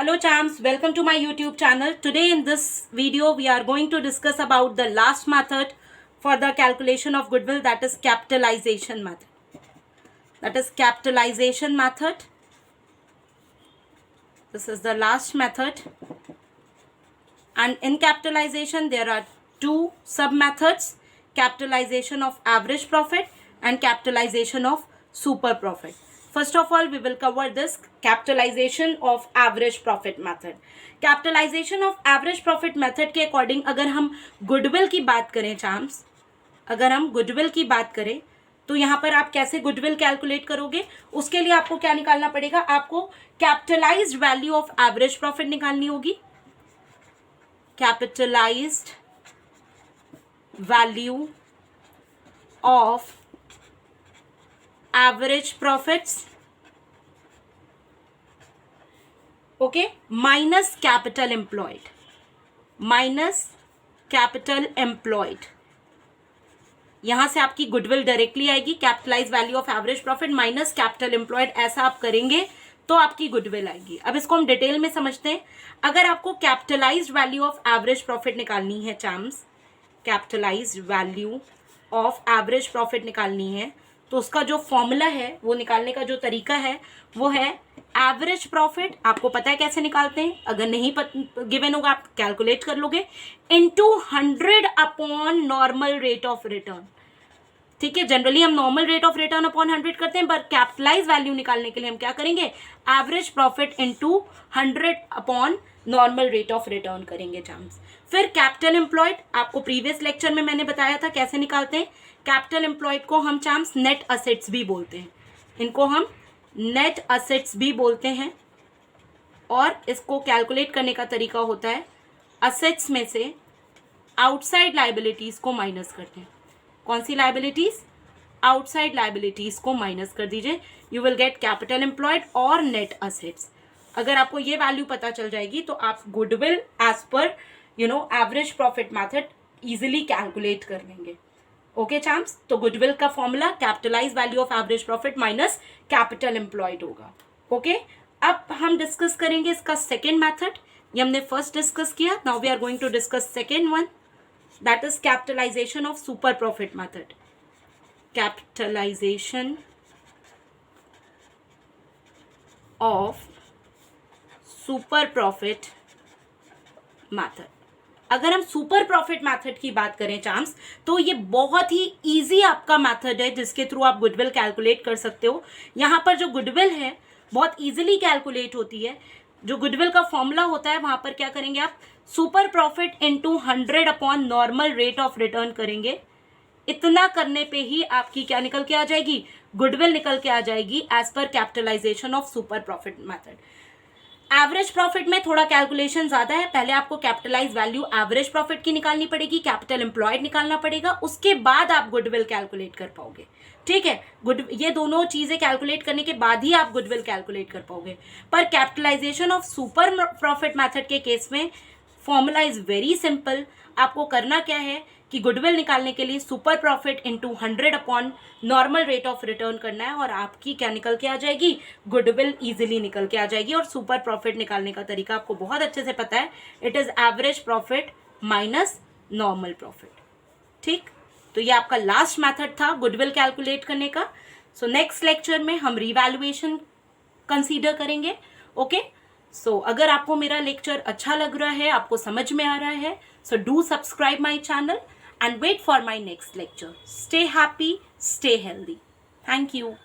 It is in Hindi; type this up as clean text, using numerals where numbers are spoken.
Hello champs, welcome to my YouTube channel. Today in this video we are going to discuss about the last method for the calculation of goodwill, that is capitalization method. This is the last method, and in capitalization there are two sub methods: capitalization of average profit and capitalization of super profit. First of all, we will cover this capitalization of average profit method. Capitalization of average profit method के अकॉर्डिंग अगर हम गुडविल की बात करें चाम्स, अगर हम गुडविल की बात करें तो यहाँ पर आप कैसे गुडविल कैलकुलेट करोगे? उसके लिए आपको क्या निकालना पड़ेगा? आपको capitalised value of average profit निकालनी होगी. Capitalized value of average profits, okay, minus capital employed. यहां से आपकी गुडविल डायरेक्टली आएगी. Capitalize value of average profit minus capital employed, ऐसा आप करेंगे तो आपकी गुडविल आएगी. अब इसको हम डिटेल में समझते हैं. अगर आपको capitalised value of average profit निकालनी है चाम्स, capitalised value of average profit निकालनी है तो उसका जो फॉर्मूला है, वो निकालने का जो तरीका है वो है एवरेज प्रॉफिट. आपको पता है कैसे निकालते हैं? अगर नहीं गिवन होगा आप कैलकुलेट कर लोगे, into 100 upon normal rate of return. ठीक है, जनरली हम normal rate of return upon 100 करते हैं, पर कैपिटलाइज वैल्यू निकालने के लिए हम क्या करेंगे? Average profit into 100 upon normal rate of return करेंगे चांस. फिर कैपिटल एम्प्लॉयड, आपको प्रीवियस लेक्चर में मैंने बताया था कैसे निकालते हैं. कैपिटल एम्प्लॉयड को हम चांस नेट असेट्स भी बोलते हैं, इनको हम नेट असेट्स भी बोलते हैं. और इसको कैलकुलेट करने का तरीका होता है, असेट्स में से आउटसाइड लायबिलिटीज को माइनस करते हैं. कौन सी लायबिलिटीज? आउटसाइड लायबिलिटीज को माइनस कर दीजिए. You will get capital employed और नेट असेट्स. अगर आपको ये वैल्यू पता चल जाएगी तो आप goodwill as per average profit method easily calculate कर लेंगे. ओके चाम्स, तो गुडविल का formula capitalize value of average profit minus capital employed होगा. ओके, अब हम डिस्कस करेंगे इसका सेकेंड मेथड. ये हमने फर्स्ट डिस्कस किया. Now we are going to discuss second one, that is capitalization of super profit method. Capitalization of super profit method. अगर हम सुपर प्रॉफिट मेथड की बात करें चांस, तो ये बहुत ही इजी आपका मेथड है जिसके थ्रू आप गुडविल कैलकुलेट कर सकते हो. यहाँ पर जो गुडविल है बहुत इजीली कैलकुलेट होती है. जो गुडविल का फॉर्मूला होता है वहां पर क्या करेंगे आप? Super profit into 100 upon normal rate of return करेंगे. इतना करने पे ही आपकी क्या निकल के आ जाएगी? गुडविल निकल के आ जाएगी as per capitalization of super profit method. Average profit में थोड़ा कैलकुलेशन ज्यादा है. पहले आपको कैपिटलाइज वैल्यू एवरेज प्रॉफिट की निकालनी पड़ेगी, कैपिटल एम्प्लॉयड निकालना पड़ेगा, उसके बाद आप गुडविल कैलकुलेट कर पाओगे. ठीक है, ये दोनों चीजें कैलकुलेट करने के बाद ही आप गुडविल कैलकुलेट कर पाओगे. Per capitalization of super profit method के केस में फॉर्मूला इज वेरी सिंपल. आपको करना क्या है कि गुडविल निकालने के लिए super profit into 100 upon normal rate of return करना है और आपकी क्या निकल के आ जाएगी? गुडविल इजीली निकल के आ जाएगी. और सुपर प्रॉफिट निकालने का तरीका आपको बहुत अच्छे से पता है. It is average profit minus normal profit. ठीक, तो ये आपका लास्ट मेथड था गुडविल कैलकुलेट करने का. सो नेक्स्ट लेक्चर में हम रिवैल्यूएशन कंसीडर करेंगे. ओके, सो अगर आपको मेरा लेक्चर अच्छा लग रहा है, आपको समझ में आ रहा है, so do subscribe my channel and wait for my next lecture. Stay happy, stay healthy. Thank you.